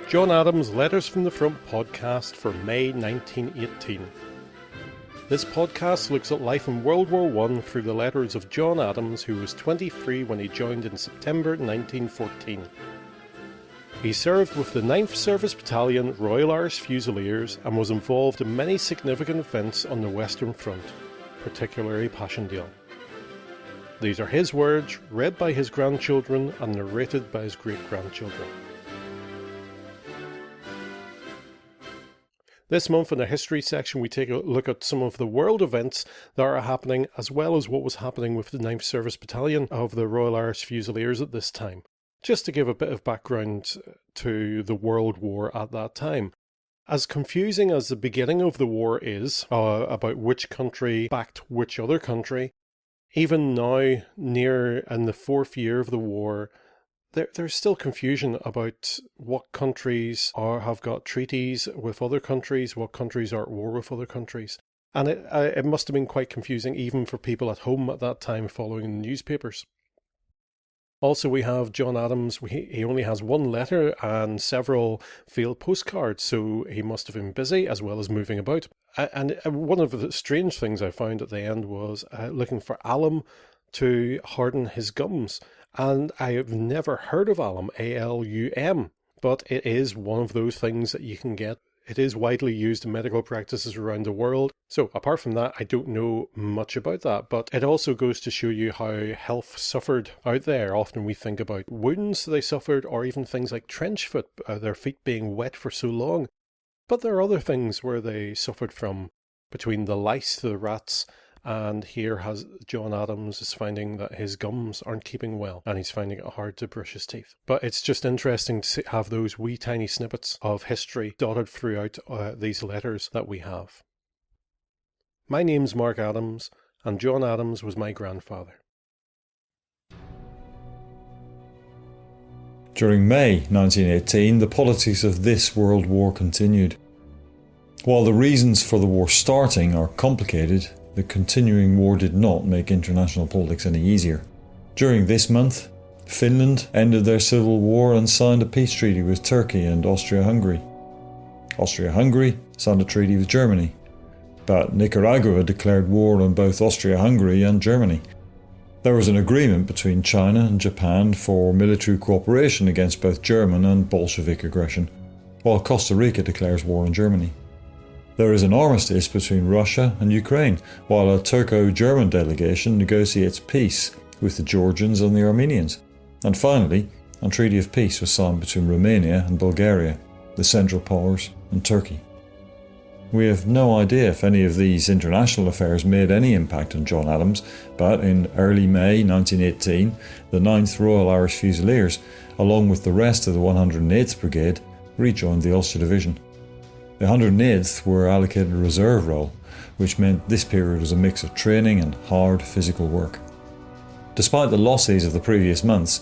John Adams' Letters from the Front podcast for May 1918. This podcast looks at life in World War I through the letters of John Adams, who was 23 when he joined in September 1914. He served with the 9th Service Battalion, Royal Irish Fusiliers, and was involved in many significant events on the Western Front, particularly Passchendaele. These are his words, read by his grandchildren and narrated by his great-grandchildren. This month in the history section we take a look at some of the world events that are happening, as well as what was happening with the 9th Service Battalion of the Royal Irish Fusiliers at this time. Just to give a bit of background to the World War at that time. As confusing as the beginning of the war is, about which country backed which other country, even now, near in the 4th year of the war, there's still confusion about what countries have got treaties with other countries, what countries are at war with other countries. And it must have been quite confusing even for people at home at that time following the newspapers. Also, we have John Adams. He only has one letter and several field postcards, so he must have been busy as well as moving about. And one of the strange things I found at the end was looking for alum to harden his gums. And I have never heard of alum, A-L-U-M, but it is one of those things that you can get. It is widely used in medical practices around the world. So apart from that, I don't know much about that. But it also goes to show you how health suffered out there. Often we think about wounds they suffered, or even things like trench foot, their feet being wet for so long. But there are other things where they suffered from, between the lice, the rats, and here John Adams is finding that his gums aren't keeping well, and he's finding it hard to brush his teeth. But it's just interesting to have those wee tiny snippets of history dotted throughout these letters that we have. My name's Mark Adams, and John Adams was my grandfather. During May 1918, the politics of this world war continued. While the reasons for the war starting are complicated, the continuing war did not make international politics any easier. During this month, Finland ended their civil war and signed a peace treaty with Turkey and Austria-Hungary. Austria-Hungary signed a treaty with Germany, but Nicaragua declared war on both Austria-Hungary and Germany. There was an agreement between China and Japan for military cooperation against both German and Bolshevik aggression, while Costa Rica declares war on Germany. There is an armistice between Russia and Ukraine, while a Turco-German delegation negotiates peace with the Georgians and the Armenians. And finally, a treaty of peace was signed between Romania and Bulgaria, the Central Powers and Turkey. We have no idea if any of these international affairs made any impact on John Adams, but in early May 1918, the 9th Royal Irish Fusiliers, along with the rest of the 108th Brigade, rejoined the Ulster Division. The 108th were allocated a reserve role, which meant this period was a mix of training and hard physical work. Despite the losses of the previous months,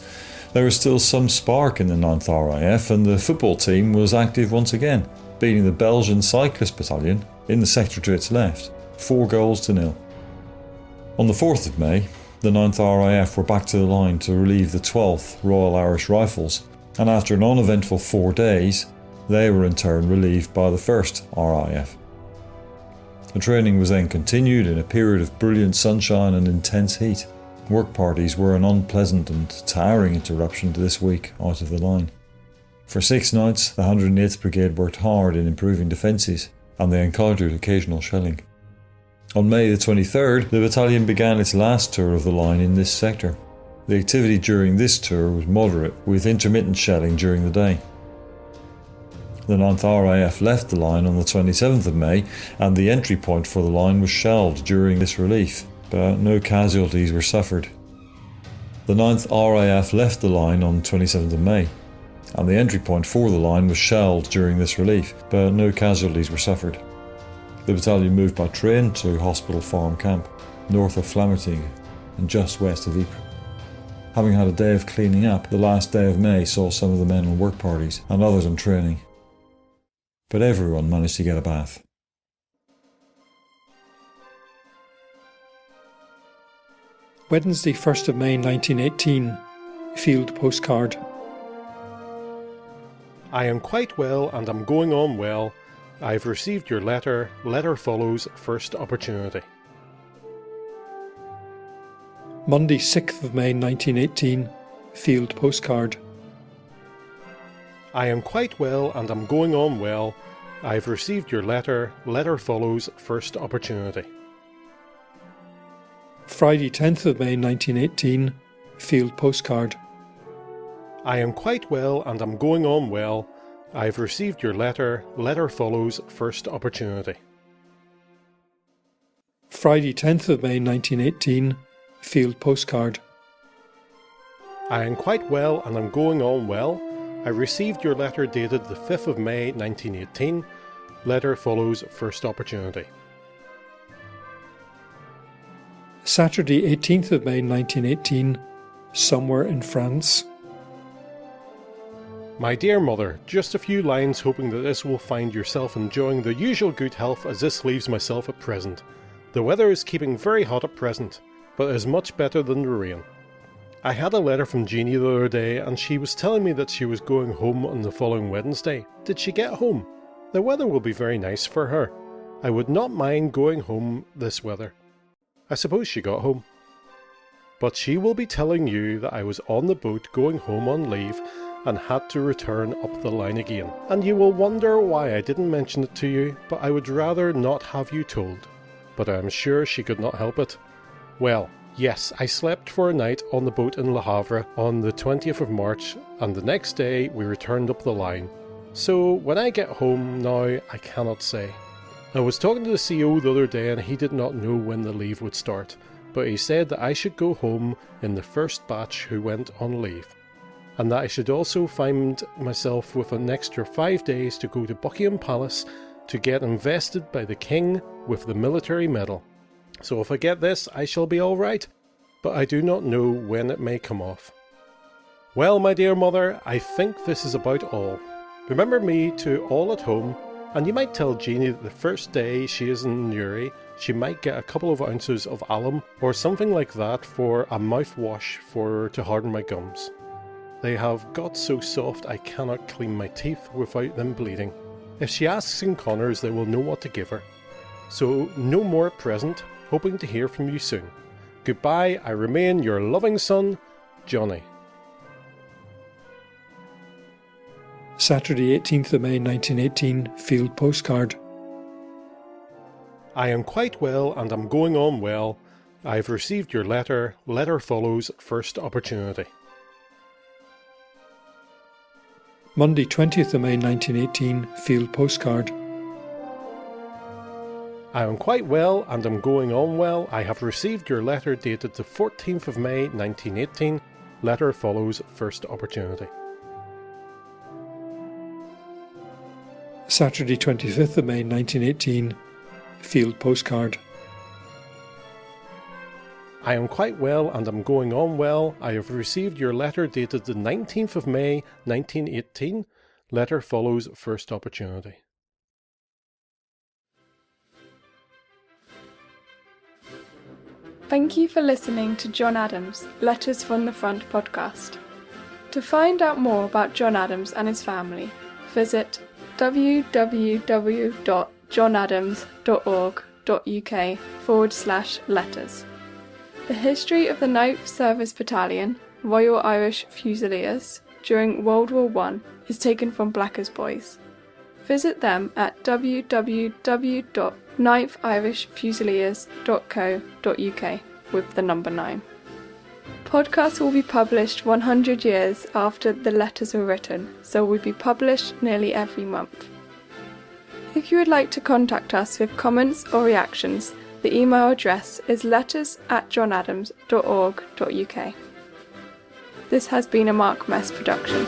there was still some spark in the 9th RAF, and the football team was active once again, beating the Belgian Cyclist Battalion in the sector to its left, 4-0. On the 4th of May, the 9th RAF were back to the line to relieve the 12th Royal Irish Rifles, and after an uneventful 4 days, they were in turn relieved by the 1st RAF. The training was then continued in a period of brilliant sunshine and intense heat. Work parties were an unpleasant and tiring interruption to this week out of the line. For 6 nights, the 108th Brigade worked hard in improving defences, and they encountered occasional shelling. On May the 23rd, the battalion began its last tour of the line in this sector. The activity during this tour was moderate, with intermittent shelling during the day. The 9th RAF left the line on the 27th of May, and the entry point for the line was shelled during this relief, but no casualties were suffered. The 9th RAF left the line on the 27th of May, and the entry point for the line was shelled during this relief, but no casualties were suffered. The battalion moved by train to Hospital Farm Camp, north of Flamertinge and just west of Ypres. Having had a day of cleaning up, the last day of May saw some of the men on work parties and others on training. But everyone managed to get a bath. Wednesday, 1st of May 1918, Field Postcard. I am quite well and am going on well. I've received your letter. Letter follows first opportunity. Monday, 6th of May 1918, field postcard. I am quite well and am going on well. I've received your letter. Letter follows first opportunity. Friday, 10th of May 1918, field postcard. I am quite well and am going on well. I've received your letter. Letter follows first opportunity. Friday, 10th of May 1918, field postcard. I am quite well and am going on well. I received your letter dated the 5th of May 1918. Letter follows first opportunity. Saturday, 18th of May 1918, somewhere in France. My dear mother, just a few lines hoping that this will find yourself enjoying the usual good health as this leaves myself at present. The weather is keeping very hot at present, but is much better than the rain. I had a letter from Jeannie the other day and she was telling me that she was going home on the following Wednesday. Did she get home? The weather will be very nice for her. I would not mind going home this weather. I suppose she got home. But she will be telling you that I was on the boat going home on leave and had to return up the line again. And you will wonder why I didn't mention it to you, but I would rather not have you told. But I am sure she could not help it. Well, yes, I slept for a night on the boat in Le Havre on the 20th of March, and the next day we returned up the line. So when I get home now, I cannot say. I was talking to the CEO the other day and he did not know when the leave would start, but he said that I should go home in the first batch who went on leave, and that I should also find myself with an extra 5 days to go to Buckingham Palace to get invested by the King with the military medal. So if I get this, I shall be all right, but I do not know when it may come off. Well, my dear mother, I think this is about all. Remember me to all at home, and you might tell Jeannie that the first day she is in Newry, she might get a couple of ounces of alum or something like that for a mouthwash to harden my gums. They have got so soft I cannot clean my teeth without them bleeding. If she asks in Connors, they will know what to give her. So no more at present, hoping to hear from you soon. Goodbye, I remain your loving son, Johnny. Saturday, 18th of May 1918, field postcard. I am quite well and am going on well. I've received your letter. Letter follows first opportunity. Monday, 20th of May 1918, field postcard. I am quite well and am going on well. I have received your letter dated the 14th of May 1918. Letter follows first opportunity. Saturday, 25th of May 1918, field postcard. I am quite well and am going on well. I have received your letter dated the 19th of May 1918. Letter follows first opportunity. Thank you for listening to John Adams' Letters from the Front podcast. To find out more about John Adams and his family, visit www.johnadams.org.uk/letters. The history of the 9th Service Battalion, Royal Irish Fusiliers, during World War I is taken from Blackers Boys. Visit them at www.9thirishfusiliers.co.uk with the number 9. Podcasts will be published 100 years after the letters were written, so will be published nearly every month. If you would like to contact us with comments or reactions, the email address is letters@johnadams.org.uk. This has been a Mark Mess production.